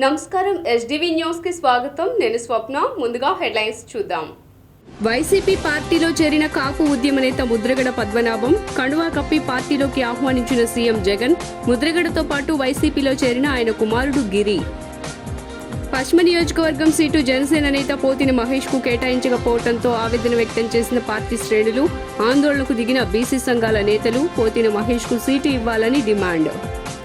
నమస్కారం SDV news కి స్వాగతం. నేను స్వప్న. ముందుగా హెడ్లైన్స్ చూద్దాం. వైసీపీ పార్టీలో చేరిన కాపు ఉద్యమ నేత ముద్రగడ పద్మనాభం కండువా కప్పి పార్టీలోకి ఆహ్వానించిన సీఎం జగన్. ముద్రగడతో పాటు వైసీపీలో చేరిన ఆయన కుమారుడు గిరి. పశ్చిమ నియోజకవర్గం సీటు జనసేన నేత పోతిని మహేష్ కు కేటాయించకపోవడంతో ఆవేదన వ్యక్తం చేసిన పార్టీ శ్రేణులు. ఆందోళనకు దిగిన బీసీ సంఘాల నేతలు పోతిని మహేష్ కు సీటు ఇవ్వాలని డిమాండ్.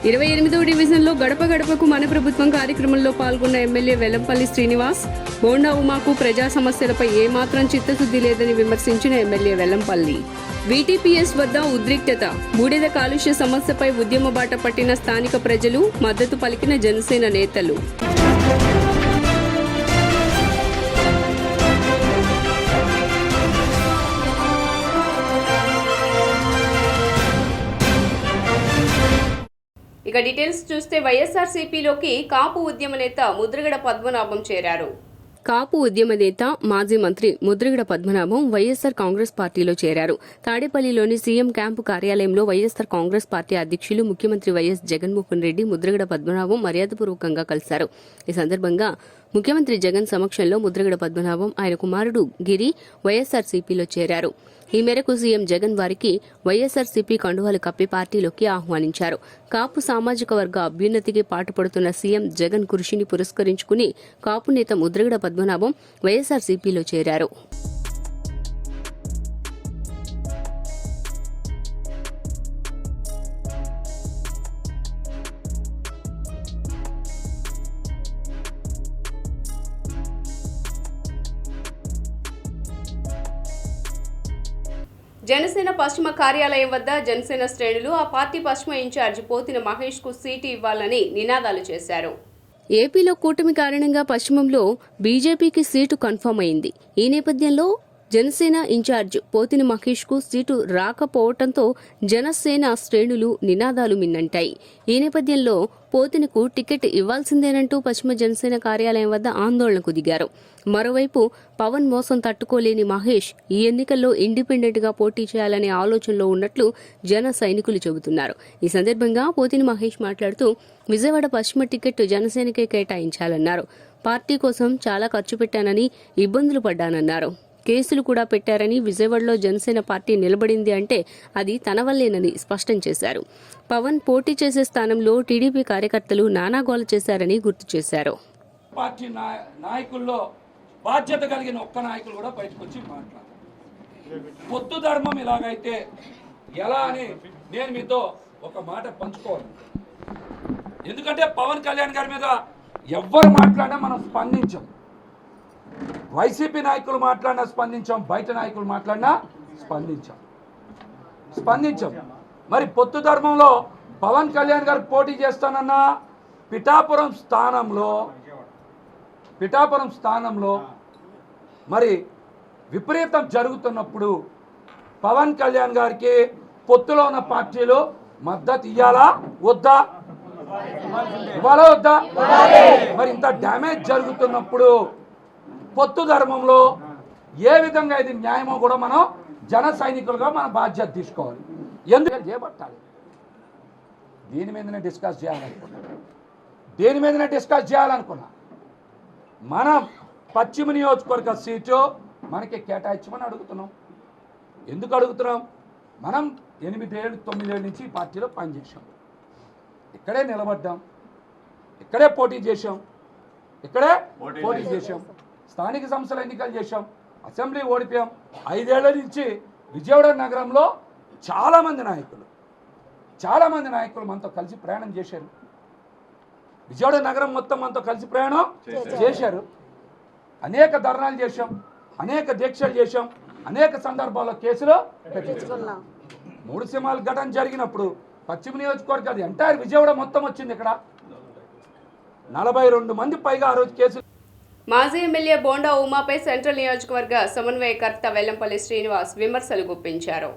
28వ డివిజన్లో గడప గడపకు మన ప్రభుత్వం కార్యక్రమంలో పాల్గొన్న ఎమ్మెల్యే వెల్లంపల్లి శ్రీనివాస్. బోండా ఉమాకు ప్రజా సమస్యలపై ఏమాత్రం చిత్తశుద్ధి లేదని విమర్శించిన ఎమ్మెల్యే వెల్లంపల్లి. వీటీపీఎస్ వద్ద ఉద్రిక్తత. బూడిద కాలుష్య సమస్యపై ఉద్యమ బాట పట్టిన స్థానిక ప్రజలు. మద్దతు పలికిన జనసేన నేతలు. ఇక డీటెయిల్స్ చూస్తే వైఎస్ఆర్సీపీలోకి కాపు ఉద్యమ నేత ముద్రగడ పద్మనాభం చేరారు. కాపు ఉద్యమ నేత మాజీ మంత్రి ముద్రగడ పద్మనాభం వైఎస్సార్ కాంగ్రెస్ పార్టీలో చేరారు. తాడేపల్లిలోని సీఎం క్యాంపు కార్యాలయంలో వైఎస్సార్ కాంగ్రెస్ పార్టీ అధ్యక్షులు ముఖ్యమంత్రి వైఎస్ జగన్మోహన్ రెడ్డి ముద్రగడ పద్మనాభం మర్యాదపూర్వకంగా కలిశారు. ఈ సందర్భంగా ముఖ్యమంత్రి జగన్ సమక్షంలో ముద్రగడ పద్మనాభం ఆయన కుమారుడు గిరి వైఎస్ఆర్సీపీలో చేరారు. ఈ మేరకు సీఎం జగన్ వారికి వైఎస్ఆర్సీపీ కండువాలు కప్పి పార్టీలోకి ఆహ్వానించారు. కాపు సామాజిక వర్గ అభ్యున్నతికి పాటుపడుతున్న సీఎం జగన్ కృషిని పురస్కరించుకుని కాపు నేత ముద్రగడ పద్మనాభం వైఎస్ఆర్సీపీలో చేరారు. జనసేన పశ్చిమ కార్యాలయం వద్ద జనసేన శ్రేణులు ఆ పార్టీ పశ్చిమ ఇన్ఛార్జి పోతిన మహేష్ కు సీటు ఇవ్వాలని నినాదాలు చేశారు. ఏపీలో కూటమి కారణంగా పశ్చిమంలో బీజేపీకి సీటు కన్ఫర్మ్ అయింది. ఈ నేపథ్యంలో జనసేన ఇన్ఛార్జ్ పోతిన మహేష్ కు సీటు రాకపోవడంతో జనసేన శ్రేణులు నినాదాలు మిన్నంటాయి. ఈ నేపథ్యంలో పోతినకు టికెట్ ఇవ్వాల్సిందేనంటూ పశ్చిమ జనసేన కార్యాలయం వద్ద ఆందోళనకు దిగారు. మరోవైపు పవన్ మోసం తట్టుకోలేని మహేష్ ఈ ఎన్నికల్లో ఇండిపెండెంట్ గా పోటీ చేయాలనే ఆలోచనలో ఉన్నట్లు జన సైనికులు చెబుతున్నారు. ఈ సందర్భంగా పోతిన మహేష్ మాట్లాడుతూ విజయవాడ పశ్చిమ టికెట్ జనసేనకే కేటాయించాలన్నారు. పార్టీ కోసం చాలా ఖర్చు పెట్టానని, ఇబ్బందులు పడ్డానన్నారు. కేసులు కూడా పెట్టారని, విజయవాడలో జనసేన పార్టీ నిలబడింది అంటే అది తన వల్లేనని స్పష్టం చేశారు. పవన్ పోటీ చేసే స్థానంలో టీడీపీ కార్యకర్తలు నానాగోల చేశారని గుర్తు చేశారు. పార్టీ నాయకుల్లో బాధ్యత కలిగిన ఒక్క నాయకులు కూడా బయటకు వచ్చి మాట్లాడారు. పొత్తు ధర్మం ఇలాగైతే ఎలా అని నేను మీతో ఒక మాట పంచుకోవాలి. ఎందుకంటే పవన్ కళ్యాణ్ గారి మీద ఎవ్వరు మాట్లాడినా మనం స్పందించాం. వైసీపీ నాయకులు మాట్లాడినా స్పందించాం, బయట నాయకులు మాట్లాడినా స్పందించాం. మరి పొత్తు ధర్మంలో పవన్ కళ్యాణ్ గారు పోటీ చేస్తానన్న పిఠాపురం స్థానంలో మరి విపరీతం జరుగుతున్నప్పుడు పవన్ కళ్యాణ్ గారికి పొత్తులో ఉన్న పార్టీలు మద్దతు ఇవ్వాలా వద్దా? మరి ఇంత డ్యామేజ్ జరుగుతున్నప్పుడు పొత్తు ధర్మంలో ఏ విధంగా ఇది న్యాయమో కూడా మనం జన సైనికులుగా మన బాధ్యత తీసుకోవాలి. ఎందుకు చేపట్టాలి? దీని మీదనే డిస్కస్ చేయాలనుకున్నా. మనం పశ్చిమ నియోజకవర్గ సీటు మనకి కేటాయించమని అడుగుతున్నాం. ఎందుకు అడుగుతున్నాం? మనం 8-9 ఏళ్ళ నుంచి ఈ పార్టీలో పనిచేసాం, ఇక్కడే నిలబడ్డాం, ఇక్కడే పోటీ చేసాం. స్థానిక సంస్థల ఎన్నికలు చేశాం, అసెంబ్లీ ఓడిపోయాం. 5 ఏళ్ల నుంచి విజయవాడ నగరంలో చాలామంది నాయకులు మనతో కలిసి ప్రయాణం చేశారు. విజయవాడ నగరం మొత్తం మనతో కలిసి ప్రయాణం చేశారు. అనేక ధర్నాలు చేశాం, అనేక దీక్షలు చేశాం, అనేక సందర్భాల్లో కేసులు పెట్టించుకున్నాం. 3 సింహాల ఘటన జరిగినప్పుడు పశ్చిమ నియోజకవర్గాది ఎంటైర్ విజయవాడ మొత్తం వచ్చింది. ఇక్కడ 42 మంది పైగా ఆ రోజు కేసులు. మాజీ ఎమ్మెల్యే బోండా ఉమాపై సెంట్రల్ నియోజకవర్గ సమన్వయకర్త వెల్లంపల్లి శ్రీనివాస్ విమర్శలు గుప్పించారు.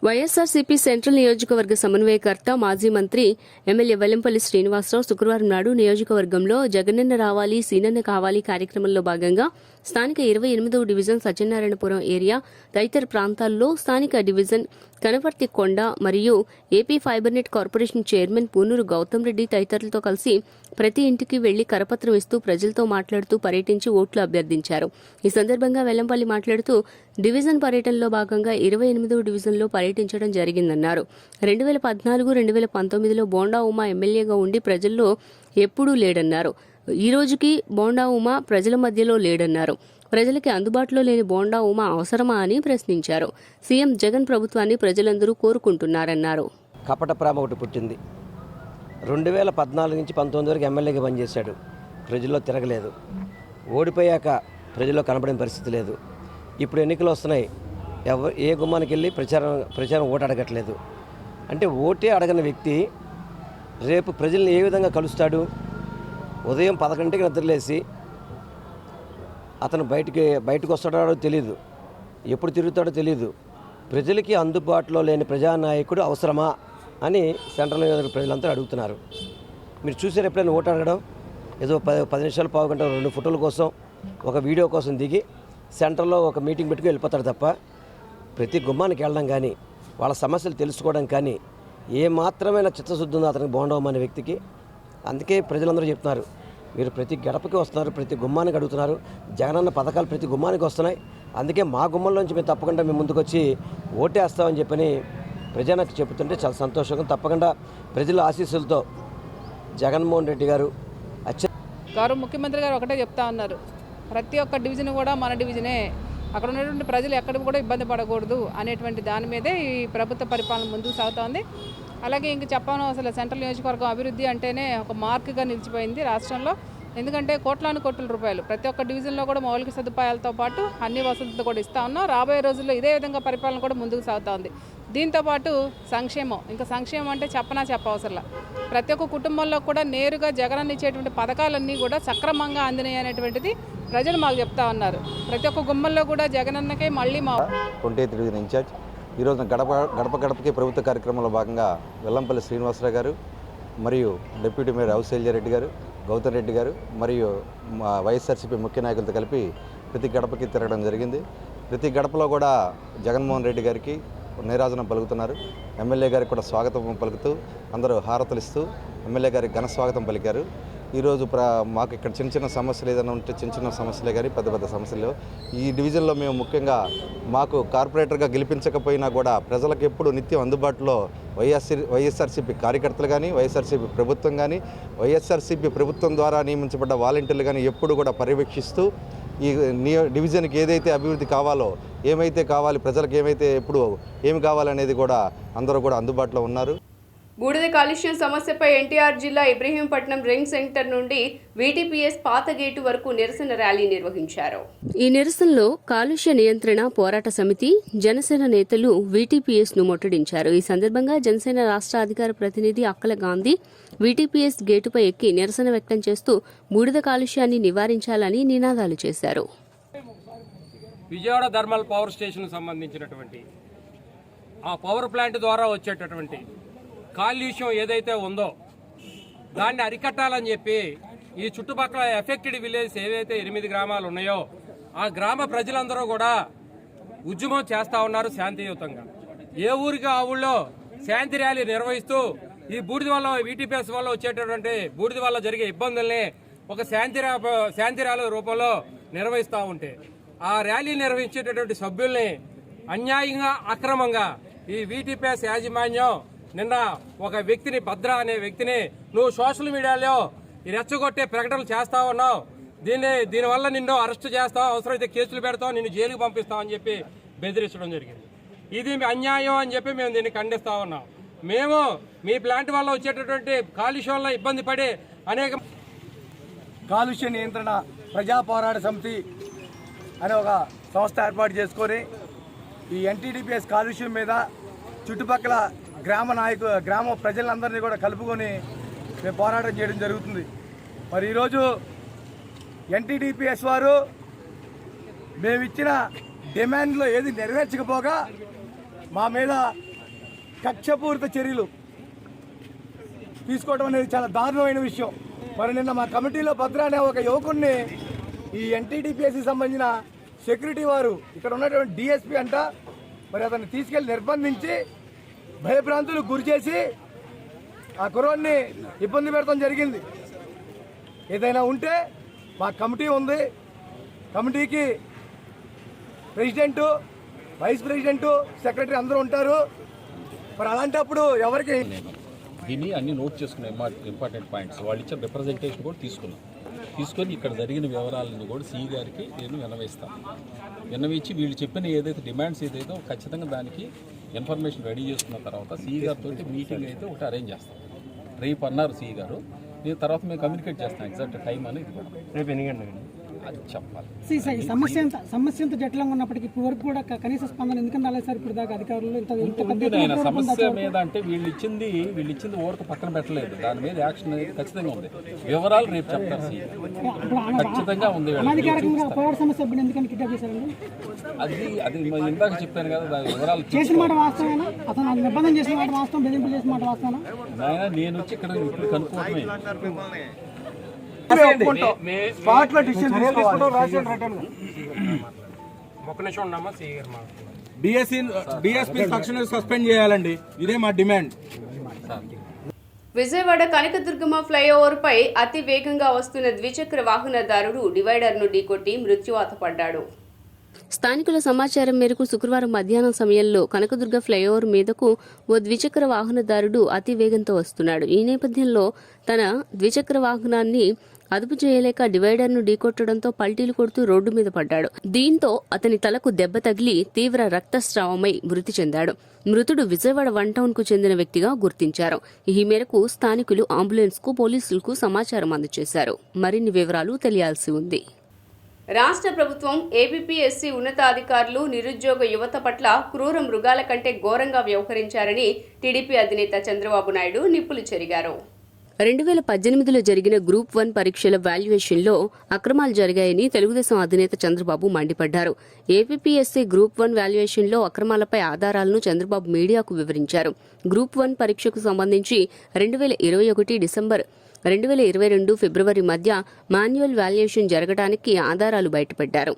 వైఎస్ఆర్సీపీ సెంట్రల్ నియోజకవర్గ సమన్వయకర్త మాజీ మంత్రి ఎమ్మెల్యే వెల్లంపల్లి శ్రీనివాసరావు శుక్రవారం నాడు నియోజకవర్గంలో జగనన్న రావాలి సీనన్న కావాలి కార్యక్రమంలో భాగంగా స్థానిక 28వ డివిజన్ సత్యనారాయణపురం ఏరియా తదితర ప్రాంతాల్లో స్థానిక డివిజన్ కనపర్తి కొండ మరియు AP fibernet corporation chairman Poonuru Gautham Reddy తదితరులతో కలిసి ప్రతి ఇంటికి వెళ్లి కరపత్రం ఇస్తూ ప్రజలతో మాట్లాడుతూ పర్యటించి ఓట్లు అభ్యర్థించారు. ఈ సందర్భంగా వెల్లంపల్లి మాట్లాడుతూ డివిజన్ పర్యటనలో భాగంగా 28వ డివిజన్లో పర్యటించడం జరిగిందన్నారు. 2014-2019లో బోండా ఉమా ఎమ్మెల్యేగా ఉండి ప్రజల్లో ఎప్పుడూ లేడన్నారు. ఈ రోజుకి బోండా ఉమా ప్రజల మధ్యలో లేడన్నారు. ప్రజలకి అందుబాటులో లేని బోండా ఉమా అవసరమా అని ప్రశ్నించారు. సీఎం జగన్ ప్రభుత్వాన్ని ప్రజలందరూ కోరుకుంటున్నారన్నారు. కపట ప్రేమ ఒకటి పుట్టింది. 2014 నుంచి 19 వరకు ఎమ్మెల్యేగా పనిచేశాడు. ప్రజల్లో తిరగలేదు. ఓడిపోయాక ప్రజల్లో కనబడిన పరిస్థితి లేదు. ఇప్పుడు ఎన్నికలు వస్తున్నాయి. ఏ గుమ్మానికి వెళ్ళి ప్రచారం ఓటు అడగట్లేదు. అంటే ఓటే అడగని వ్యక్తి రేపు ప్రజల్ని ఏ విధంగా కలుస్తాడు? ఉదయం 11కి నిద్రలేసి అతను బయటకు వస్తాడో తెలియదు, ఎప్పుడు తిరుగుతాడో తెలియదు. ప్రజలకి అందుబాటులో లేని ప్రజానాయకుడు అవసరమా అని సెంట్రల్ నియోజకవర్గ ప్రజలంతా అడుగుతున్నారు. మీరు చూసారు ఎప్పుడైనా ఓటు అడగడం? ఏదో 10 నిమిషాలు పావు గంట 2 ఫోటోల కోసం ఒక వీడియో కోసం దిగి సెంటర్లో ఒక మీటింగ్ పెట్టుకుని వెళ్ళిపోతారు తప్ప ప్రతి గుమ్మానికి వెళ్ళడం కానీ వాళ్ళ సమస్యలు తెలుసుకోవడం కానీ ఏ మాత్రమైన చిత్తశుద్ధి ఉందో అతనికి బోండవం అనే వ్యక్తికి. అందుకే ప్రజలందరూ చెప్తున్నారు, మీరు ప్రతి గడపకి వస్తున్నారు, ప్రతి గుమ్మానికి అడుగుతున్నారు. జగనన్న పథకాలు ప్రతి గుమ్మానికి వస్తున్నాయి. అందుకే మా గుమ్మంలోంచి మేము తప్పకుండా మేము ముందుకు వచ్చి ఓటేస్తామని చెప్పని ప్రజలకు చెబుతుంటే చాలా సంతోషంగా. తప్పకుండా ప్రజల ఆశీస్సులతో జగన్మోహన్ రెడ్డి గారు గౌరవ ముఖ్యమంత్రి గారు ఒకటే చెప్తా ఉన్నారు, ప్రతి ఒక్క డివిజన్ కూడా మన డివిజనే, అక్కడ ఉన్నటువంటి ప్రజలు ఎక్కడికి కూడా ఇబ్బంది పడకూడదు అనేటువంటి దాని మీదే ఈ ప్రభుత్వ పరిపాలన ముందుకు సాగుతోంది. అలాగే ఇంక చెప్పాను, అసలు సెంట్రల్ నియోజకవర్గం అభివృద్ధి అంటేనే ఒక మార్క్గా నిలిచిపోయింది రాష్ట్రంలో. ఎందుకంటే కోట్ల రూపాయలు ప్రతి ఒక్క డివిజన్లో కూడా మౌలిక సదుపాయాలతో పాటు అన్ని వసతులతో కూడా ఇస్తా ఉన్నాం. రాబోయే రోజుల్లో ఇదే విధంగా పరిపాలన కూడా ముందుకు సాగుతూ ఉంది. దీంతోపాటు సంక్షేమం, ఇంకా సంక్షేమం అంటే చెప్పవసరంలా ప్రతి ఒక్క కుటుంబంలో కూడా నేరుగా జగనన్న ఇచ్చేటువంటి పథకాలన్నీ కూడా సక్రమంగా అందినాయి అనేటువంటిది ప్రజలు మాకు చెప్తా ఉన్నారు. ప్రతి ఒక్క గుమ్మల్లో కూడా జగనన్నకే మళ్ళీ మా 28వ డివిజన్ ఇన్ఛార్జ్ ఈరోజు గడపకి ప్రభుత్వ కార్యక్రమంలో భాగంగా వెల్లంపల్లి శ్రీనివాసరావు గారు మరియు డిప్యూటీ మేయర్ అవశైల్యారెడ్డి గారు, గౌతమ్ రెడ్డి గారు మరియు వైఎస్ఆర్సీపీ ముఖ్య నాయకులతో కలిపి ప్రతి గడపకి తిరగడం జరిగింది. ప్రతి గడపలో కూడా జగన్మోహన్ రెడ్డి గారికి నీరాజనం పలుకుతున్నారు. ఎమ్మెల్యే గారికి కూడా స్వాగతం పలుకుతూ అందరూ హారతలు ఇస్తూ ఎమ్మెల్యే గారికి ఘన స్వాగతం పలికారు. ఈరోజు మాకు ఇక్కడ చిన్న సమస్యలు ఏదైనా ఉంటే చిన్న సమస్యలే కానీ పెద్ద సమస్యలు ఈ డివిజన్లో మేము ముఖ్యంగా మాకు కార్పొరేటర్గా గెలిపించకపోయినా కూడా ప్రజలకు ఎప్పుడు నిత్యం అందుబాటులో వైఎస్ఆర్సీపీ కార్యకర్తలు కానీ వైఎస్ఆర్సీపీ ప్రభుత్వం కానీ వైఎస్ఆర్సీపీ ప్రభుత్వం ద్వారా నియమించబడ్డ వాలంటీర్లు కానీ ఎప్పుడు కూడా పర్యవేక్షిస్తూ ఈ డివిజన్కి ఏదైతే అభివృద్ధి కావాలో, ఏమైతే కావాలి, ప్రజలకు ఏమైతే ఎప్పుడు ఏమి కావాలనేది కూడా అందరూ కూడా అందుబాటులో ఉన్నారు. బూడిద కాలుష్యం సమస్యపై ఎన్టీఆర్ జిల్లా ఇబ్రహీంపట్నం రింగ్ సెంటర్ నుండి వీటీపీఎస్ పాత గేటు వరకు నిరసన ర్యాలీ నిర్వహించారు. ఈ నిరసనలో కాలుష్య నియంత్రణ పోరాట సమితి, జనసేన నేతలు వీటీపీఎస్ ను ముట్టడించారు. ఈ సందర్భంగా జనసేన రాష్ట్ర అధికార ప్రతినిధి అక్కల గాంధీ వీటీపీఎస్ గేటుపై ఎక్కి నిరసన వ్యక్తం చేస్తూ బూడిద కాలుష్యాన్ని నివారించాలని నినాదాలు చేశారు. విజయవాడ థర్మల్ పవర్ స్టేషన్ సంబంధించినటువంటి ఆ పవర్ ప్లాంట్ ద్వారా వచ్చేటటువంటి కాలుష్యం ఏదైతే ఉందో దాన్ని అరికట్టాలని చెప్పి ఈ చుట్టుపక్కల ఎఫెక్టెడ్ విలేజ్ ఏవైతే 8 గ్రామాలు ఉన్నాయో ఆ గ్రామ ప్రజలందరూ కూడా ఉద్యమం చేస్తూ ఉన్నారు శాంతియుతంగా. ఏ ఊరికి ఆ ఊళ్ళో శాంతి ర్యాలీ నిర్వహిస్తూ ఈ బూడిద వల్ల వీటీపీఎస్ వల్ల వచ్చేటటువంటి బూడిద వల్ల జరిగే ఇబ్బందుల్ని ఒక శాంతి ర్యాలీ రూపంలో నిర్వహిస్తూ ఉంటే ఆ ర్యాలీ నిర్వహించేటటువంటి సభ్యుల్ని అన్యాయంగా అక్రమంగా ఈ వీటీపీఎస్ యాజమాన్యం నిన్న ఒక వ్యక్తిని, భద్ర అనే వ్యక్తిని, నువ్వు సోషల్ మీడియాలో రెచ్చగొట్టే ప్రకటనలు చేస్తా ఉన్నావు, దీనివల్ల నిన్ను అరెస్ట్ చేస్తావు, అవసరమైతే కేసులు పెడతావు, నిన్ను జైలుకు పంపిస్తావు అని చెప్పి బెదిరించడం జరిగింది. ఇది అన్యాయం అని చెప్పి మేము దీన్ని ఖండిస్తా ఉన్నాం. మేము మీ ప్లాంట్ వల్ల వచ్చేటటువంటి కాలుష్యం వల్ల ఇబ్బంది పడే అనేక కాలుష్య నియంత్రణ ప్రజా పోరాట సమితి అనే ఒక సంస్థ ఏర్పాటు చేసుకొని ఈ ఎన్టీడీపీఎస్ కాలుష్యం మీద చుట్టుపక్కల గ్రామ ప్రజలందరినీ కూడా కలుపుకొని మేము పోరాటం చేయడం జరుగుతుంది. మరి ఈరోజు ఎన్టీడీపీఎస్ వారు మేమిచ్చిన డిమాండ్లో ఏది నెరవేర్చకపోగా మా మీద కక్షపూరిత చర్యలు తీసుకోవడం అనేది చాలా దారుణమైన విషయం. మరి నిన్న మా కమిటీలో భద్ర అనే ఒక యువకుడిని ఈ ఎన్టీడీపీఎస్కి సంబంధించిన సెక్యూరిటీ వారు ఇక్కడ ఉన్నటువంటి డిఎస్పీ అంట మరి అతన్ని తీసుకెళ్లి నిర్బంధించి భయభ్రాంతులకు గురి చేసి ఆ కుర్రాన్ని ఇబ్బంది పెడతాం జరిగింది. ఏదైనా ఉంటే మా కమిటీ ఉంది, కమిటీకి ప్రెసిడెంటు, వైస్ ప్రెసిడెంటు, సెక్రటరీ అందరూ ఉంటారు. మరి అలాంటప్పుడు ఎవరికి దీన్ని అన్ని నోట్ చేసుకున్నాం, ఇంపార్టెంట్ పాయింట్స్. వాళ్ళు ఇచ్చిన రిప్రజెంటేషన్ కూడా తీసుకొని ఇక్కడ జరిగిన వివరాలను కూడా సిఈ గారికి నేను విన్నవించి వీళ్ళు చెప్పిన ఏదైతే డిమాండ్స్ ఏదైతే ఖచ్చితంగా దానికి ఇన్ఫర్మేషన్ రెడీ చేసుకున్న తర్వాత సిఈ గారితో మీటింగ్ అయితే ఒకటి అరేంజ్ చేస్తాం. రేపు అన్నారు సిఈ గారు, దీని తర్వాత మేము కమ్యూనికేట్ చేస్తాం ఎగ్జాక్ట్ టైం అనేది రేపు ఎన్ని గంటలు అది చెప్పాలి. సమస్య ఎంత జటిలంగా ఉన్నప్పటికీ ఇప్పుడు వరకు కూడా కనీస స్పందన ఎందుకంటే రాలేదు సార్ ఇప్పుడు దాకా అధికారులు సమస్య మీద అంటే వీళ్ళు ఇచ్చింది ఓరకు పక్కన పెట్టలేదు, దాని మీద యాక్షన్ అనేది ఖచ్చితంగా ఉంది. వివరాలు రేపు చెప్తారు ఖచ్చితంగా ఉంది. అది ఇందాక చెప్పాను కదా, దాని వివరాలు చేసిన మాట వాస్తవేనా, అతను నిబంధన చేసిన మాట వాస్తవం, బెదింపులు చేసిన మాట వాస్తవేనా? నేను వచ్చి ఇక్కడ ఇప్పుడు కనుక్కోవడమే. డిఎస్పీ తక్షణ సస్పెండ్ చేయాలండి, ఇదే మా డిమాండ్. విజయవాడ కనకదుర్గమ్మ ఫ్లైఓవర్ పై అతి వేగంగా వస్తున్న ద్విచక్ర వాహనదారుడు డివైడర్ను ఢీకొట్టి మృత్యువాత పడ్డాడు. స్థానికుల సమాచారం మేరకు శుక్రవారం మధ్యాహ్నం సమయంలో కనకదుర్గ ఫ్లైఓవర్ మీదకు ఓ ద్విచక్ర వాహనదారుడు అతి వేగంతో వస్తున్నాడు. ఈ నేపథ్యంలో తన ద్విచక్ర వాహనాన్ని అదుపు చేయలేక డివైడర్ను ఢీకొట్టడంతో పల్టీలు కొడుతూ రోడ్డు మీద పడ్డాడు. దీంతో అతని తలకు దెబ్బ తగిలి తీవ్ర రక్తస్రావమై మృతి చెందాడు. మృతుడు విజయవాడ 1 టౌన్ కు చెందిన వ్యక్తిగా గుర్తించారు. ఈ మేరకు స్థానికులు అంబులెన్స్ కు పోలీసులకు సమాచారం అందజేశారు. మరిన్ని వివరాలు తెలియాల్సి ఉంది. రాష్ట్ర ప్రభుత్వం ఏపీఎస్సీ ఉన్నతాధికారులు నిరుద్యోగ యువత పట్ల క్రూర మృగాల కంటే ఘోరంగా వ్యవహరించారని టీడీపీ అధినేత చంద్రబాబు నాయుడు నిప్పులు చెరిగారు. 2018లో జరిగిన గ్రూప్ 1 పరీక్షల వాల్యుయేషన్లో అక్రమాలు జరిగాయని తెలుగుదేశం అధినేత చంద్రబాబు మండిపడ్డారు. ఏపీఎస్సీ గ్రూప్ 1 వాల్యుయేషన్లో అక్రమాలపై ఆధారాలను చంద్రబాబు మీడియాకు వివరించారు. గ్రూప్ 1 పరీక్షకు సంబంధించి 2021 డిసెంబర్ 2022 ఫిబ్రవరి మధ్య మాన్యువల్ వాల్యుయేషన్ జరగడానికి ఆధారాలు బయటపెట్టారు.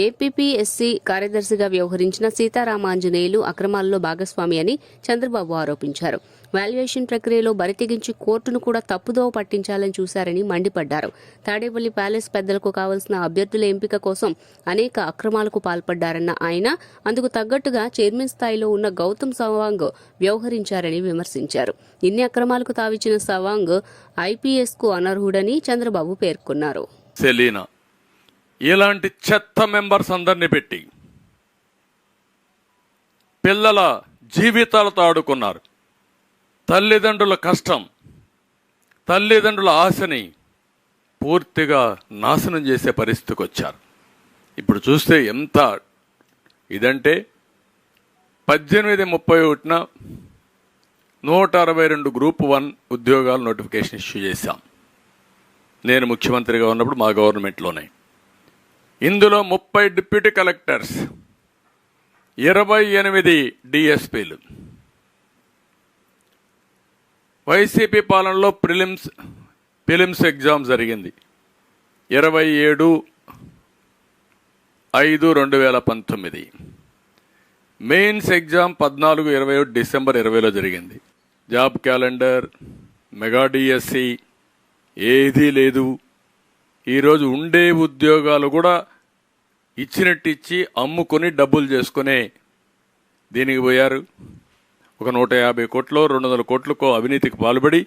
ఏపీఎస్సీ కార్యదర్శిగా వ్యవహరించిన సీతారామాంజనేయులు అక్రమాల్లో భాగస్వామి అని చంద్రబాబు ఆరోపించారు. వాల్యుయేషన్ ప్రక్రియలో బరితెగించి కోర్టును కూడా తప్పుదోవ పట్టించాలని చూశారని మండిపడ్డారు. తాడేపల్లి ప్యాలెస్ పెద్దలకు కావలసిన అభ్యర్థుల ఎంపిక కోసం అనేక అక్రమాలకు పాల్పడ్డారన్న ఆయన అందుకు తగ్గట్టుగా చైర్మన్ స్థాయిలో ఉన్న గౌతమ్ సవాంగ్ వ్యవహరించారని విమర్శించారు. ఇన్ని అక్రమాలకు తావిచ్చిన సవాంగ్ ఐపీఎస్కు అనర్హుడని చంద్రబాబు పేర్కొన్నారు. ఇలాంటి చెత్త మెంబర్స్ అందరినీ పెట్టి పిల్లల జీవితాలతో ఆడుకున్నారు. తల్లిదండ్రుల కష్టం, తల్లిదండ్రుల ఆశని పూర్తిగా నాశనం చేసే పరిస్థితికి వచ్చారు. ఇప్పుడు చూస్తే ఎంత ఇదంటే 18/31 162 గ్రూప్ 1 ఉద్యోగాలు నోటిఫికేషన్ ఇష్యూ చేశాం. నేను ముఖ్యమంత్రిగా ఉన్నప్పుడు మా గవర్నమెంట్లోనే. ఇందులో 30 డిప్యూటీ కలెక్టర్స్, 28 డిఎస్పీలు. వైసీపీ పాలనలో ప్రిలిమ్స్ ఎగ్జామ్ జరిగింది 27/5/2019. మెయిన్స్ ఎగ్జామ్ 14/21 డిసెంబర్ 2020లో జరిగింది. జాబ్ క్యాలెండర్, మెగా డిఎస్సి ఏదీ లేదు. ఈరోజు ఉండే ఉద్యోగాలు కూడా ఇచ్చినట్టు ఇచ్చి అమ్ముకొని డబ్బులు చేసుకునే దీనికి పోయారు. ఒక 150 కోట్లో 200 కోట్లకో అవినీతికి పాల్పడి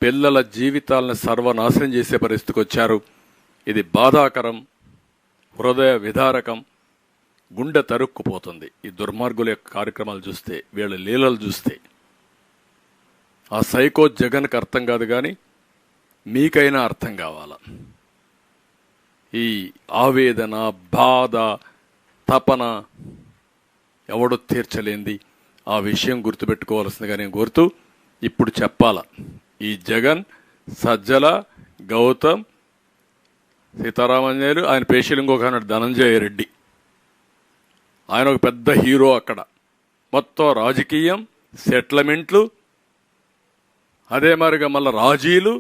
పిల్లల జీవితాలను సర్వనాశనం చేసే పరిస్థితికి వచ్చారు. ఇది బాధాకరం, హృదయ విదారకం, గుండె తరుక్కుపోతుంది. ఈ దుర్మార్గుల యొక్క కార్యక్రమాలు చూస్తే, వీళ్ళ లీలలు చూస్తే. ఆ సైకో జగన్కి అర్థం కాదు, కానీ మీకైనా అర్థం కావాలా. ఈ ఆవేదన, బాధ, తపన ఎవడో తీర్చలేంది. ఆ విషయం గుర్తుపెట్టుకోవాల్సిందిగా నేను కోరుతూ ఇప్పుడు చెప్పాల. ఈ జగన్, సజ్జల, గౌతమ్, సీతారామాంజనేయులు, ఆయన పేషీలు ఇంకొక ధనంజయ రెడ్డి, ఆయన ఒక పెద్ద హీరో. అక్కడ మొత్తం రాజకీయం, సెటిల్మెంట్లు, అదే మరిగా మళ్ళీ రాజీలు.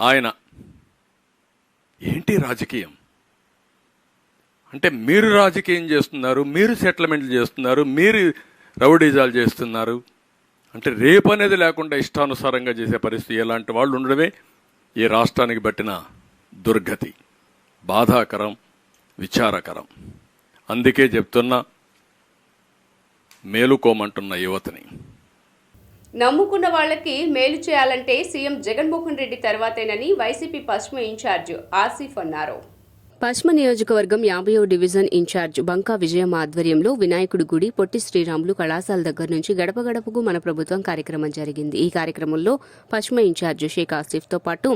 ఆయన ఏంటి రాజకీయం అంటే? మీరు రాజకీయం చేస్తున్నారు, మీరు సెటిల్మెంట్లు చేస్తున్నారు, మీరు రౌడీజాలు చేస్తున్నారు అంటే రేపు అనేది లేకుండా ఇష్టానుసారంగా చేసే పరిస్థితి. ఎలాంటి వాళ్ళు ఉండడమే ఈ రాష్ట్రానికి పట్టిన దుర్గతి. బాధాకరం, విచారకరం. అందుకే చెప్తున్నా, మేలుకోమంటున్న యువతని. నమ్ముకున్న వాళ్లకి మేలు చేయాలంటే సీఎం జగన్మోహన్ రెడ్డి తర్వాతేనని వైసీపీ పశ్చిమ ఇన్ఛార్జ్ ఆసిఫ్ అన్నారు. పశ్చిమ నియోజకవర్గం 50వ డివిజన్ ఇన్ఛార్జ్ బంకా విజయం ఆధ్వర్యంలో వినాయకుడి గుడి, పొట్టి శ్రీరాములు కళాశాల దగ్గర నుంచి గడప గడపకు మన ప్రభుత్వం కార్యక్రమం జరిగింది. ఈ కార్యక్రమంలో పశ్చిమ ఇన్ఛార్జ్ షేక్ ఆసిఫ్తో పాటు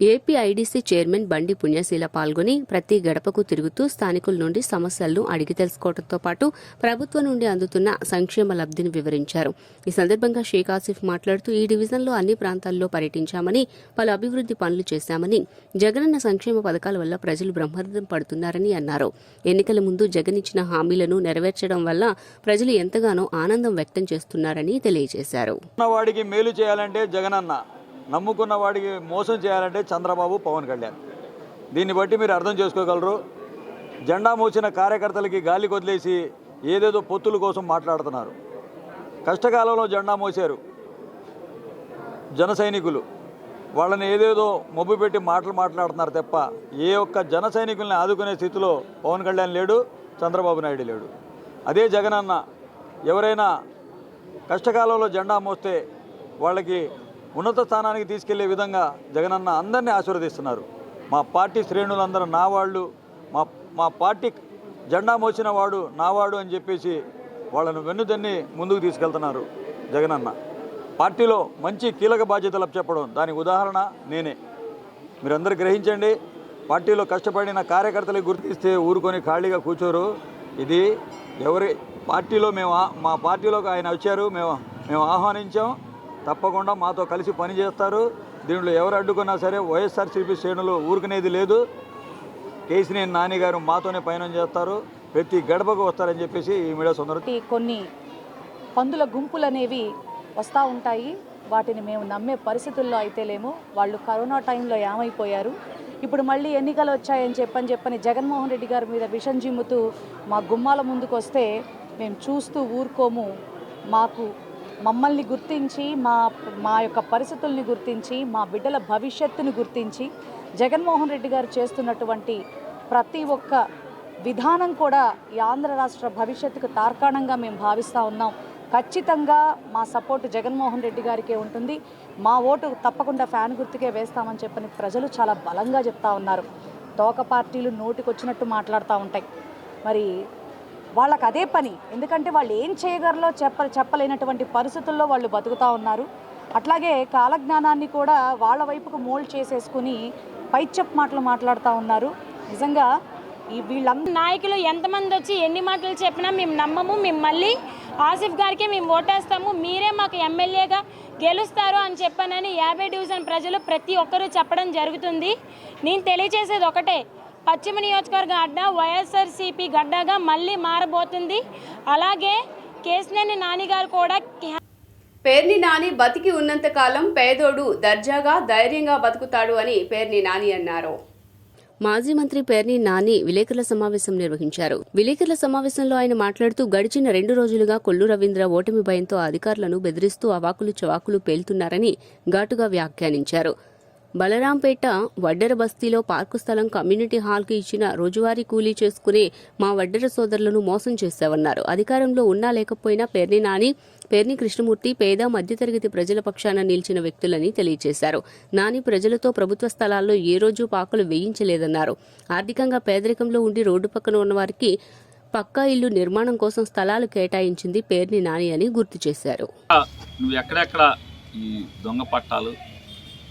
ఏపీ ఐడీసీ చైర్మన్ బండి పుణ్యశీల పాల్గొని ప్రతి గడపకు తిరుగుతూ స్థానికుల నుండి సమస్యలను అడిగి తెలుసుకోవడంతో పాటు ప్రభుత్వం నుండి అందుతున్న సంక్షేమ లబ్ధిని వివరించారు. ఈ సందర్భంగా షేక్ ఆసిఫ్ మాట్లాడుతూ ఈ డివిజన్లో అన్ని ప్రాంతాల్లో పర్యటించామని, పలు అభివృద్ధి పనులు చేశామని, జగనన్న సంక్షేమ పథకాల వల్ల ప్రజలు బ్రహ్మరథం పడుతున్నారని అన్నారు. ఎన్నికల ముందు జగన్ ఇచ్చిన హామీలను నెరవేర్చడం వల్ల ప్రజలు ఎంతగానో ఆనందం వ్యక్తం చేస్తున్నారని తెలియజేశారు. వాడికి మేలు చేయాలంటే జగనన్న, నమ్ముకున్న వాడికి మోసం చేయాలంటే చంద్రబాబు, పవన్ కళ్యాణ్. దీన్ని బట్టి మీరు అర్థం చేసుకోగలరు. జెండా మోసిన కార్యకర్తలకి గాలి కొదిలేసి ఏదేదో పొత్తుల కోసం మాట్లాడుతున్నారు. కష్టకాలంలో జెండా మోసారు జన సైనికులు, వాళ్ళని ఏదేదో మొబ్బు పెట్టి మాట్లాడుతున్నారు తప్ప ఏ ఒక్క జన సైనికుల్ని ఆదుకునే స్థితిలో పవన్ కళ్యాణ్ లేడు, చంద్రబాబు నాయుడు లేడు. అదే జగనన్న ఎవరైనా కష్టకాలంలో జెండా మోస్తే వాళ్ళకి ఉన్నత స్థానానికి తీసుకెళ్లే విధంగా జగనన్న అందరినీ ఆశీర్వదిస్తున్నారు. మా పార్టీ శ్రేణులందరూ నా వాళ్ళు, మా పార్టీ జెండా మోసిన వాడు నావాడు అని చెప్పేసి వాళ్ళను వెన్నుదన్ని ముందుకు తీసుకెళ్తున్నారు జగనన్న. పార్టీలో మంచి కీలక బాధ్యతలు చెప్పడం దానికి ఉదాహరణ నేనే. మీరందరూ గ్రహించండి. పార్టీలో కష్టపడిన కార్యకర్తలకు గుర్తిస్తే ఊరుకొని ఖాళీగా కూర్చోరు. ఇది ఎవరి పార్టీలో మా పార్టీలోకి ఆయన వచ్చారు, మేము ఆహ్వానించాం. తప్పకుండా మాతో కలిసి పనిచేస్తారు. దీంట్లో ఎవరు అడ్డుకున్నా సరే వైఎస్ఆర్సీపీ శ్రేణులు ఊరుకునేది లేదు. కేసీనేని నాని గారు మాతోనే పయనం చేస్తారు, ప్రతి గడపకు వస్తారని చెప్పేసి ఈ మీడియా సందర్భంగా. కొన్ని పందుల గుంపులు అనేవి వస్తూ ఉంటాయి. వాటిని మేము నమ్మే పరిస్థితుల్లో అయితే లేము. వాళ్ళు కరోనా టైంలో ఏమైపోయారు. ఇప్పుడు మళ్ళీ ఎన్నికలు వచ్చాయని చెప్పని జగన్మోహన్ రెడ్డి గారి మీద విషం జిమ్ముతూ మా గుమ్మాల ముందుకు వస్తే మేము చూస్తూ ఊరుకోము. మమ్మల్ని గుర్తించి, మా యొక్క పరిస్థితుల్ని గుర్తించి, మా బిడ్డల భవిష్యత్తుని గుర్తించి జగన్మోహన్ రెడ్డి గారు చేస్తున్నటువంటి ప్రతి ఒక్క విధానం కూడా ఈ ఆంధ్ర రాష్ట్ర భవిష్యత్తుకు తార్కాణంగా మేము భావిస్తూ ఉన్నాం. ఖచ్చితంగా మా సపోర్టు జగన్మోహన్ రెడ్డి గారికే ఉంటుంది. మా ఓటు తప్పకుండా ఫ్యాన్ గుర్తుకే వేస్తామని చెప్పని ప్రజలు చాలా బలంగా చెప్తా ఉన్నారు. తోక పార్టీలు నోటికొచ్చినట్టు మాట్లాడుతూ ఉంటాయి. మరి వాళ్ళకి అదే పని. ఎందుకంటే వాళ్ళు ఏం చేయగలరో చెప్పలేనటువంటి పరిస్థితుల్లో వాళ్ళు బతుకుతూ ఉన్నారు. అట్లాగే కాలజ్ఞానాన్ని కూడా వాళ్ళ వైపుకు మోల్డ్ చేసేసుకుని పైచెప్ మాటలు మాట్లాడుతూ ఉన్నారు. నిజంగా వీళ్ళందరూ నాయకులు ఎంతమంది వచ్చి ఎన్ని మాటలు చెప్పినా మేము నమ్మము. మేము మళ్ళీ ఆసిఫ్ గారికి మేము ఓటేస్తాము, మీరే మాకు ఎమ్మెల్యేగా గెలుస్తారు అని చెప్పానని 50 డివిజన్ ప్రజలు ప్రతి ఒక్కరూ చెప్పడం జరుగుతుంది. నేను తెలియజేసేది ఒకటే, పశ్చిమ నియోజకవర్గ అడ్డ వైఎస్ఆర్సీపీ గడ్డగా మళ్ళీ మారబోతుంది. అలాగే కేసీనేని నాని గారు కూడా పేర్ని నాని బతికి ఉన్నంత కాలం పేదోడు దర్జాగా ధైర్యంగా బతుకుతాడు అని పేర్ని నాని అన్నారు. మాజీ మంత్రి పేర్ని నాని విలేకరుల సమావేశం నిర్వహించారు. విలేకరుల సమావేశంలో ఆయన మాట్లాడుతూ గడిచిన 2 రోజులుగా కొల్లు రవీంద్ర ఓటమి భయంతో అధికారులను బెదిరిస్తూ అవాకులు చవాకులు పేలుతున్నారని ఘాటుగా వ్యాఖ్యానించారు. బలరాంపేట వడ్డెర బస్తీలో పార్కు స్థలం కమ్యూనిటీ హాల్కి ఇచ్చిన రోజువారీ కూలీ చేసుకునే మా వడ్డెర సోదరులను మోసం చేశావన్నారు. అధికారంలో ఉన్నా లేకపోయినా పేర్ని నాని, పేర్ని కృష్ణమూర్తి పేద మధ్యతరగతి ప్రజల పక్షాన నిలిచిన వ్యక్తులని తెలియజేశారు. నాని ప్రజలతో ప్రభుత్వ స్థలాల్లో ఏ రోజు పాకలు వేయించలేదన్నారు. ఆర్థికంగా పేదరికంలో ఉండి రోడ్డు పక్కన ఉన్నవారికి పక్కా ఇల్లు నిర్మాణం కోసం స్థలాలు కేటాయించింది పేర్ని నాని అని గుర్తు చేశారు. నువ్వు ఎక్కడెక్కడ ఈ దొంగ పట్టాలు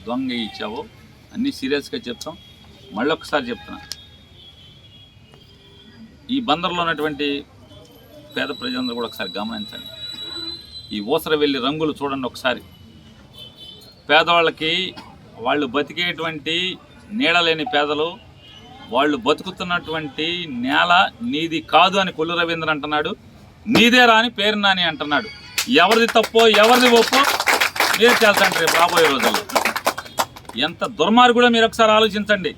దొంగ ఇచ్చావో అన్నీ సీరియస్గా చెప్తాం. మళ్ళీ ఒకసారి చెప్తున్నా, ఈ బందర్లో ఉన్నటువంటి పేద ప్రజలందరూ కూడా ఒకసారి గమనించండి. ఈ ఊసర వెళ్ళి రంగులు చూడండి ఒకసారి. పేదవాళ్ళకి వాళ్ళు బతికేటువంటి నీడలేని పేదలు, వాళ్ళు బతుకుతున్నటువంటి నేల నీది కాదు అని కొల్లు రవీంద్ర అంటున్నాడు. నీదేరా అని పేరు నాని అంటున్నాడు. ఎవరిది తప్పో ఎవరిది ఒప్పో మీరు తెలుసండి రేపు రాబోయే రోజుల్లో. ఎంత దుర్మార్గుడో మీరు ఒకసారి ఆలోచించండి.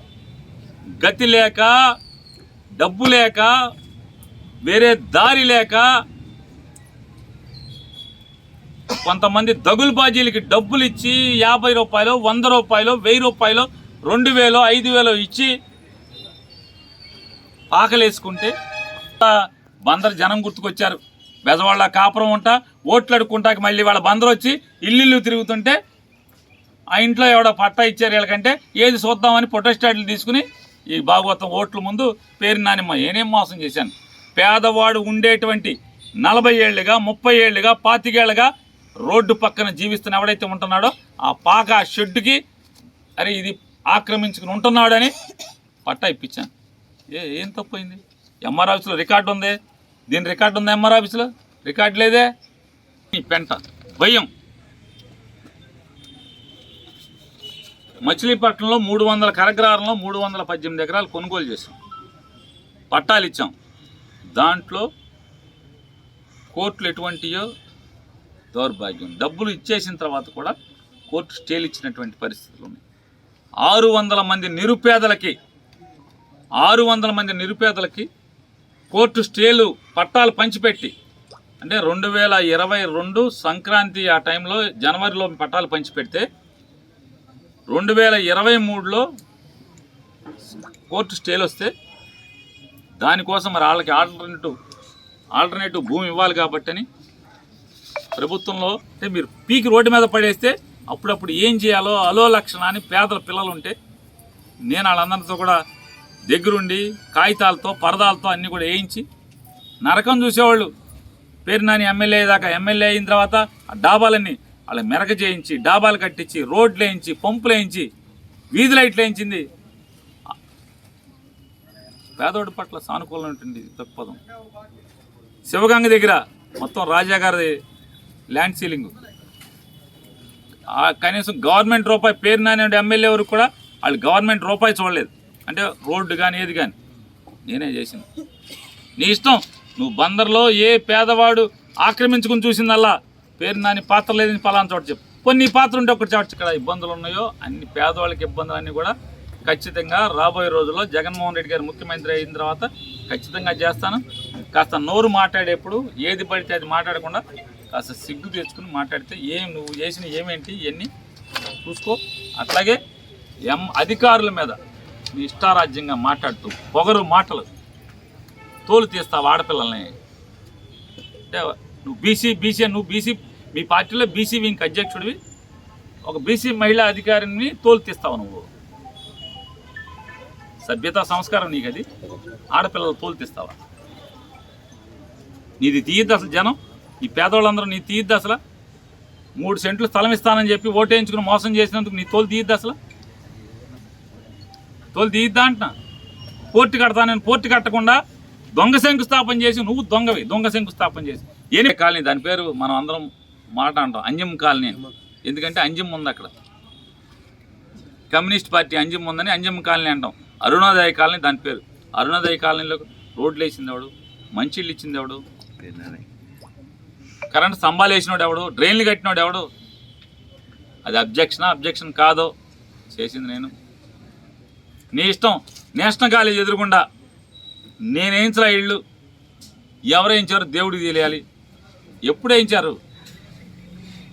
గతి లేక, డబ్బు లేక, వేరే దారి లేక కొంతమంది దగులుబాజీలకి డబ్బులు ఇచ్చి 50 రూపాయలు, 100 రూపాయలు, 1000 రూపాయలు, 2000, 5000 ఇచ్చి ఆకలేసుకుంటే బందరు జనం గుర్తుకొచ్చారు. బెజవాళ్ళ కాపురం ఉంటా ఓట్లు అడుక్కుంటాకి మళ్ళీ వాళ్ళ బందరు వచ్చి ఇల్లు తిరుగుతుంటే ఆ ఇంట్లో ఎవడో పట్టా ఇచ్చారు వీళ్ళకంటే ఏది చూద్దామని ఫోటోస్టాట్లు తీసుకుని ఈ భాగవతం ఓట్ల ముందు పేరు నానిమ్మ ఏనేం మోసం చేశాను. పేదవాడు ఉండేటువంటి 40 ఏళ్ళుగా 30 ఏళ్ళుగా 25 ఏళ్ళుగా రోడ్డు పక్కన జీవిస్తున్న ఎవడైతే ఉంటున్నాడో ఆ పాక ఆ షెడ్డుకి అరే ఇది ఆక్రమించుకుని ఉంటున్నాడని పట్టా ఇప్పించాను. ఏం తప్పైంది? ఎంఆర్ ఆఫీసులో రికార్డు ఉంది, దీని రికార్డు ఉంది, ఎంఆర్ ఆఫీసులో రికార్డు లేదే. ఈ పెంట భయం. మచిలీపట్నంలో 300 కరగ్రహారంలో 318 ఎకరాలు కొనుగోలు చేసాం, పట్టాలు ఇచ్చాం. దాంట్లో కోర్టులు ఎటువంటియో దౌర్భాగ్యం. డబ్బులు ఇచ్చేసిన తర్వాత కూడా కోర్టు స్టేలు ఇచ్చినటువంటి పరిస్థితులు ఉన్నాయి. 600 మంది నిరుపేదలకి కోర్టు స్టేలు పట్టాలు పంచిపెట్టి, అంటే 2022 సంక్రాంతి ఆ టైంలో జనవరిలో పట్టాలు పంచిపెడితే 2023లో కోర్టు స్టేలు వస్తే దానికోసం మరి వాళ్ళకి ఆల్టర్నేటివ్ భూమి ఇవ్వాలి కాబట్టి అని ప్రభుత్వంలో అంటే మీరు పీకి రోడ్డు మీద పడేస్తే అప్పుడప్పుడు ఏం చేయాలో అలో లక్షణాన్ని పేదల పిల్లలు ఉంటే నేను వాళ్ళందరితో కూడా దగ్గరుండి కాగితాలతో పరదాలతో అన్నీ కూడా వేయించి నరకం చూసేవాళ్ళు. పేరు నాని ఎమ్మెల్యే దాకా ఎమ్మెల్యే అయిన తర్వాత ఆ డాబాలన్నీ వాళ్ళ మెరక చేయించి డాబాలు కట్టించి రోడ్లు వేయించి పంపులు వేయించి వీధి లైట్లు వేయించింది. పేదోడి పట్ల సానుకూలం ఉంటుంది తప్పదం. శివగంగ దగ్గర మొత్తం రాజా గారి ల్యాండ్ సీలింగ్, కనీసం గవర్నమెంట్ రూపాయి పేరు నాని ఎమ్మెల్యే వరకు కూడా వాళ్ళు గవర్నమెంట్ రూపాయి చూడలేదు. అంటే రోడ్డు కానీ ఏది కానీ నేనే చేసింది. నీ ఇష్టం, నువ్వు బందర్లో ఏ పేదవాడు ఆక్రమించుకుని చూసిందల్లా పేరు నాని పాత్ర లేదని పలానా చోట చెప్పు. కొన్ని పాత్ర ఉంటే ఒకటి చోట ఇక్కడ ఇబ్బందులు ఉన్నాయో అన్ని పేదవాళ్ళకి ఇబ్బందులన్నీ కూడా ఖచ్చితంగా రాబోయే రోజుల్లో జగన్మోహన్ రెడ్డి గారు ముఖ్యమంత్రి అయిన తర్వాత ఖచ్చితంగా చేస్తాను. కాస్త నోరు మాట్లాడేప్పుడు ఏది పడితే అది మాట్లాడకుండా కాస్త సిగ్గు తెచ్చుకుని మాట్లాడితే నువ్వు చేసిన ఏమేంటి ఇవన్నీ చూసుకో. అట్లాగే అధికారుల మీద నీ ఇష్టారాజ్యంగా మాట్లాడుతూ పొగరు మాటలు తోలు తీస్తావు ఆడపిల్లల్ని. అంటే నువ్వు బీసీ మీ పార్టీలో బీసీ వింగ్ అధ్యక్షుడివి, ఒక బీసీ మహిళా అధికారిని తోలు తీస్తావు నువ్వు. సభ్యతా సంస్కారం నీకు అది? ఆడపిల్లలు తోలు తీస్తావా? నీది తీయద్దు అసలు. జనం ఈ పేదవాళ్ళందరూ నీ తీయద్దు అసలు. 3 సెంట్లు స్థలం ఇస్తానని చెప్పి ఓటేయించుకుని మోసం చేసినందుకు నీ తోలు తీయద్దు అసలు. తోలు తీయద్దా అంటున్నా. పోర్టు కడతానని పోర్టు కట్టకుండా దొంగ శంకుస్థాపన చేసి నువ్వు దొంగ శంకుస్థాపన చేసి ఏనే కాలనీ, దాని పేరు మనం అందరం మాట అంటాం అంజం కాలనీ. ఎందుకంటే అంజం ఉంది అక్కడ, కమ్యూనిస్ట్ పార్టీ అంజం ఉందని అంజం కాలనీ అంటాం. అరుణోదయ కాలనీ దాని పేరు. అరుణోదయ కాలనీలో రోడ్లు వేసింది ఎవడు, మంచిళ్ళు ఇచ్చింది ఎవడు, కరెంటు స్తంభాలు వేసినోడు ఎవడు, డ్రైన్లు కట్టినోడు ఎవడు? అది అబ్జెక్షన్ కాదో చేసింది నేను. నీ ఇష్టం. నేషనల్ కాలేజ్ ఎదురుకుండా నేనేయించరా ఇళ్ళు, ఎవరు వేయించారు దేవుడికి తెలియాలి. ఎప్పుడు వేయించారు?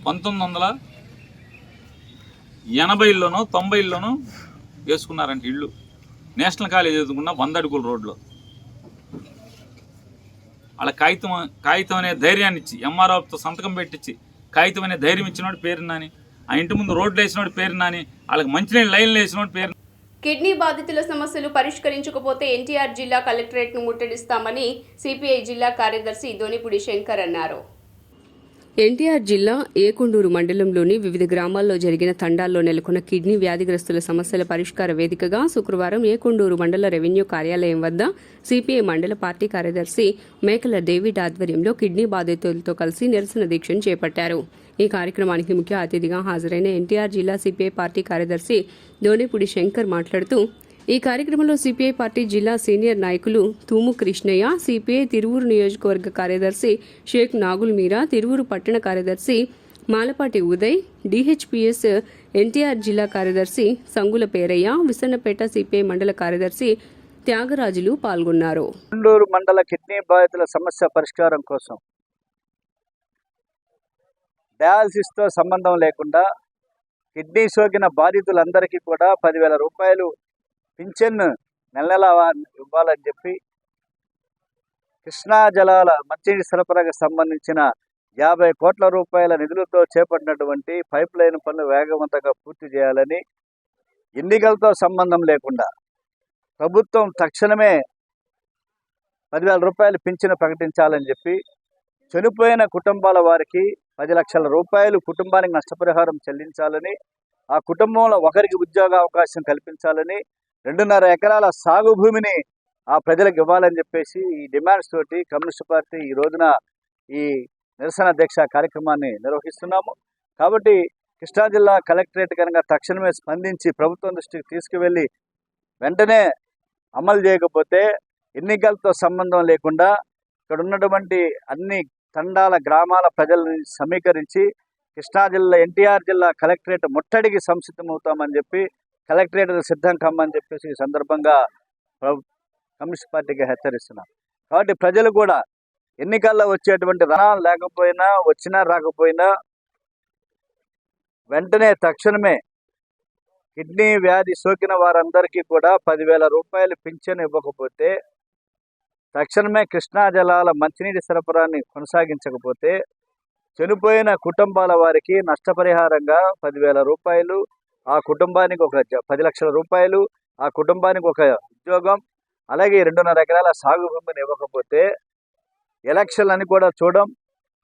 1980లోనో 90లోనో వేసుకున్నారంటే ఇళ్ళు. నేషనల్ కాలేజ్ ఎదురుకుండా 100 అడుగుల రోడ్లో వాళ్ళ కాగితం అనే ధైర్యాన్ని ఇచ్చి ఎంఆర్ఓతో సంతకం పెట్టించి కాగితం అనే ధైర్యం ఇచ్చినోడు పేరు నాని. ఆ ఇంటి ముందు రోడ్లు వేసినోడు పేరు నాని. వాళ్ళకి మంచినీళ్ళు లైన్లు వేసినోడు పేరు. కిడ్నీ బాధితుల సమస్యలు పరిష్కరించకపోతే ఎన్టీఆర్ జిల్లా కలెక్టరేట్ను ముట్టడిస్తామని సిపిఐ జిల్లా కార్యదర్శి దోనిపూడి శంకర్ అన్నారు. ఎన్టీఆర్ జిల్లా ఏకొండూరు మండలంలోని వివిధ గ్రామాల్లో జరిగిన తండాల్లో నెలకొన్న కిడ్నీ వ్యాధిగ్రస్తుల సమస్యల పరిష్కార వేదికగా శుక్రవారం ఏకొండూరు మండల రెవెన్యూ కార్యాలయం వద్ద సిపిఐ మండల పార్టీ కార్యదర్శి మేకల డేవిడ్ ఆధ్వర్యంలో కిడ్నీ బాధితులతో కలిసి నిరసన దీక్షను చేపట్టారు. ఈ కార్యక్రమానికి ముఖ్య అతిథిగా హాజరైన ఎన్టీఆర్ జిల్లా సిపిఐ పార్టీ కార్యదర్శి దోనిపూడి శంకర్ మాట్లాడుతూ ఈ కార్యక్రమంలో సిపిఐ పార్టీ జిల్లా సీనియర్ నాయకులు తూము కృష్ణయ్య, సిపిఐ తిరువూరు నియోజకవర్గ కార్యదర్శి షేక్ నాగుల్ మీరా, తిరువూరు పట్టణ కార్యదర్శి మాలపాటి ఉదయ్, డిహెచ్పిఎస్ ఎన్టీఆర్ జిల్లా కార్యదర్శి సంగుల పేరయ్య, విసన్నపేట సిపిఐ మండల కార్యదర్శి త్యాగరాజులు పాల్గొన్నారు. గుంటూరు మండల కిడ్నీ బాధితుల సమస్య పరిష్కారం కోసం డయాలసిస్తో సంబంధం లేకుండా కిడ్నీ సోకిన బాధితులందరికీ కూడా 10,000 రూపాయలు పింఛన్ నెల ఇవ్వాలని చెప్పి కృష్ణా జలాల మంచినీటి సరఫరాకు సంబంధించిన 50 కోట్ల రూపాయల నిధులతో చేపట్టినటువంటి పైప్ లైన్ పనులు వేగవంతంగా పూర్తి చేయాలని, ఎన్నికలతో సంబంధం లేకుండా ప్రభుత్వం తక్షణమే 10,000 రూపాయలు పింఛను ప్రకటించాలని చెప్పి, చనిపోయిన కుటుంబాల వారికి 10 లక్షల రూపాయలు కుటుంబానికి నష్టపరిహారం చెల్లించాలని, ఆ కుటుంబంలో ఒకరికి ఉద్యోగ అవకాశం కల్పించాలని, 2.5 ఎకరాల సాగు భూమిని ఆ ప్రజలకు ఇవ్వాలని చెప్పేసి ఈ డిమాండ్స్ తోటి కమ్యూనిస్ట్ పార్టీ ఈ రోజున ఈ నిరసన దీక్ష కార్యక్రమాన్ని నిర్వహిస్తున్నాము. కాబట్టి కృష్ణా జిల్లా కలెక్టరేట్ కనుక తక్షణమే స్పందించి ప్రభుత్వం దృష్టికి తీసుకువెళ్ళి వెంటనే అమలు చేయకపోతే ఎన్నికలతో సంబంధం లేకుండా ఇక్కడ ఉన్నటువంటి అన్ని తండాల గ్రామాల ప్రజలను సమీకరించి కృష్ణా జిల్లా ఎన్టీఆర్ జిల్లా కలెక్టరేట్ ముట్టడికి సంసిద్ధమవుతామని చెప్పి, కలెక్టరేట్ సిద్ధం కమ్మని చెప్పేసి ఈ సందర్భంగా కమ్యూనిస్ట్ పార్టీకి హెచ్చరిస్తున్నాం. కాబట్టి ప్రజలు కూడా ఎన్నికల్లో వచ్చేటువంటి రణాలు లేకపోయినా, వచ్చినా రాకపోయినా వెంటనే తక్షణమే కిడ్నీ వ్యాధి సోకిన వారందరికీ కూడా 10,000 రూపాయలు పింఛను ఇవ్వకపోతే, తక్షణమే కృష్ణా జలాల మంచినీటి సరఫరాని కొనసాగించకపోతే చనిపోయిన కుటుంబాల వారికి నష్టపరిహారంగా 10,000 రూపాయలు, ఆ కుటుంబానికి ఒక 10 లక్షల రూపాయలు, ఆ కుటుంబానికి ఒక ఉద్యోగం, అలాగే 2.5 ఎకరాల సాగు భూమిని ఇవ్వకపోతే ఎలక్షన్లని కూడా చూడం.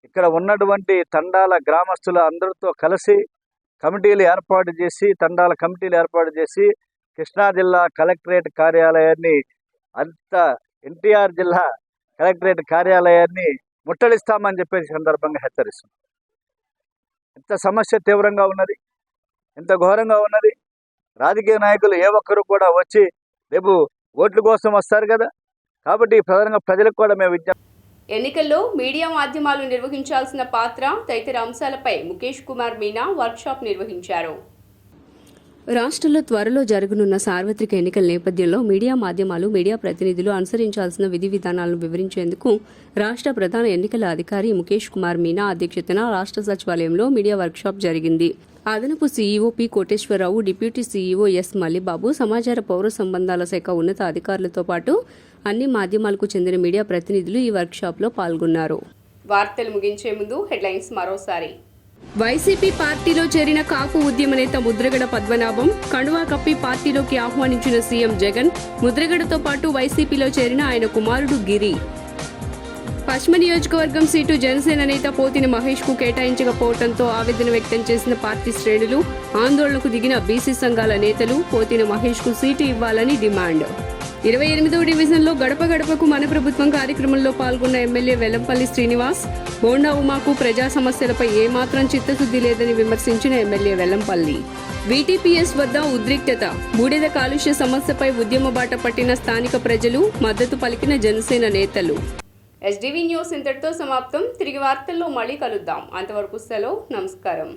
ఇక్కడ ఉన్నటువంటి తండాల గ్రామస్తుల అందరితో కలిసి కమిటీలు ఏర్పాటు చేసి, తండాల కమిటీలు ఏర్పాటు చేసి కృష్ణా జిల్లా కలెక్టరేట్ కార్యాలయాన్ని, అంత ఎన్టీఆర్ జిల్లా కలెక్టరేట్ కార్యాలయాన్ని ముట్టడిస్తామని చెప్పేసి సందర్భంగా హెచ్చరిస్తున్నాం. ఎంత సమస్య తీవ్రంగా ఉన్నది, ఎంత ఘోరంగా ఉన్నది. రాజకీయ నాయకులు ఏ ఒక్కరు కూడా వచ్చి రేపు ఓట్ల కోసం వస్తారు కదా, కాబట్టి ప్రధానంగా ప్రజలకు కూడా మేము విజ్ఞప్తి. ఎన్నికల్లో మీడియా మాధ్యమాలు నిర్వహించాల్సిన పాత్ర తదితర అంశాలపై ముఖేష్ కుమార్ మీనా వర్క్షాప్ నిర్వహించారు. రాష్ట్రంలో త్వరలో జరగనున్న సార్వత్రిక ఎన్నికల నేపథ్యంలో మీడియా మాధ్యమాలు, మీడియా ప్రతినిధులు అనుసరించాల్సిన విధి విధానాలను వివరించేందుకు రాష్ట్ర ప్రధాన ఎన్నికల అధికారి ముఖేష్ కుమార్ మీనా అధ్యక్షతన రాష్ట్ర సచివాలయంలో మీడియా వర్క్షాప్ జరిగింది. అదనపు CEO P Koteswararao, deputy CEO yes Mallibabu, సమాచార పౌర సంబంధాల శాఖ ఉన్నత అధికారులతో పాటు అన్ని మాధ్యమాలకు చెందిన మీడియా ప్రతినిధులు ఈ వర్క్షాప్లో పాల్గొన్నారు. వార్తలు ముగించే ముందు హెడ్లైన్స్ మరోసారి. వైసీపీ పార్టీలో చేరిన కాపు ఉద్యమ నేత ముద్రగడ పద్మనాభం కండువా కప్పి పార్టీలోకి ఆహ్వానించిన సీఎం జగన్. ముద్రగడతో పాటు వైసీపీలో చేరిన ఆయన కుమారుడు గిరి. పశ్చిమ నియోజకవర్గం సీటు జనసేన నేత పోతిన మహేష్ కు కేటాయించకపోవడంతో ఆవేదన వ్యక్తం చేసిన పార్టీ శ్రేణులు. ఆందోళనకు దిగిన బీసీ సంఘాల నేతలు పోతిన మహేష్ కు సీటు ఇవ్వాలని డిమాండ్. 28వ డివిజన్లో గడప గడపకు మన ప్రభుత్వం కార్యక్రమంలో పాల్గొన్న ఎమ్మెల్యే వెల్లంపల్లి శ్రీనివాస్. బోండా ఉమాకు ప్రజా సమస్యలపై ఏమాత్రం చిత్తశుద్ధి లేదని విమర్శించిన ఎమ్మెల్యే వెల్లంపల్లి. వీటీపీఎస్ వద్ద ఉద్రిక్తత. బూడిద కాలుష్య సమస్యపై ఉద్యమ బాట పట్టిన స్థానిక ప్రజలు, మద్దతు పలికిన జనసేన నేతలు. ఎస్డీవీ న్యూస్ ఇంతటితో సమాప్తం. తిరిగి వార్తల్లో మళ్ళీ కలుద్దాం. అంతవరకు సెలవు. నమస్కారం.